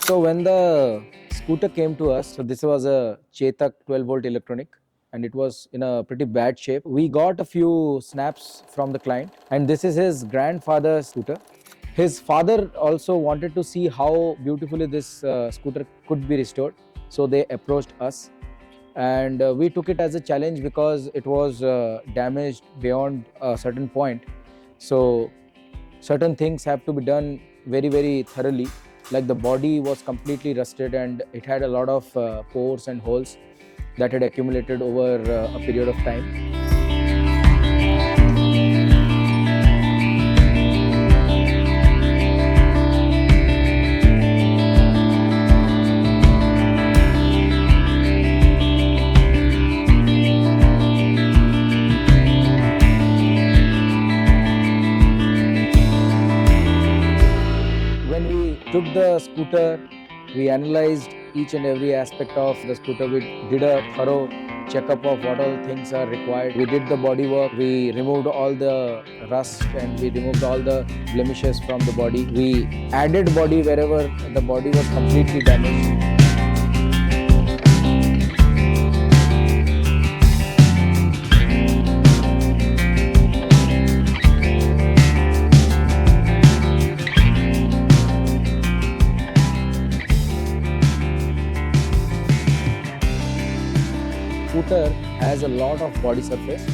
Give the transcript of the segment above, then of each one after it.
So when the scooter came to us, so this was a Chetak 12 volt electronic and it was in a pretty bad shape. We got a few snaps from the client and this is his grandfather's scooter. His father also wanted to see how beautifully this scooter could be restored. So they approached us and we took it as a challenge because it was damaged beyond a certain point. So certain things have to be done very thoroughly, like the body was completely rusted and it had a lot of pores and holes that had accumulated over a period of time. When we took the scooter, we analyzed each and every aspect of the scooter. We did a thorough checkup of what all things are required. We did the body work. We removed all the rust and we removed all the blemishes from the body. We added body wherever the body was completely damaged. Scooter has a lot of body surface.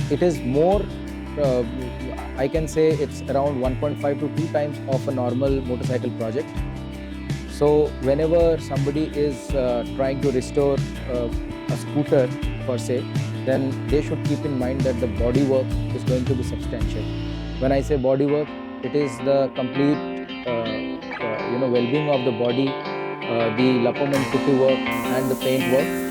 It is more, I can say it's around 1.5 to 2 times of a normal motorcycle project. So whenever somebody is trying to restore a scooter per se, then they should keep in mind that the body work is going to be substantial. When I say body work, it is the complete well-being of the body, the lapam and putty work and the paint work.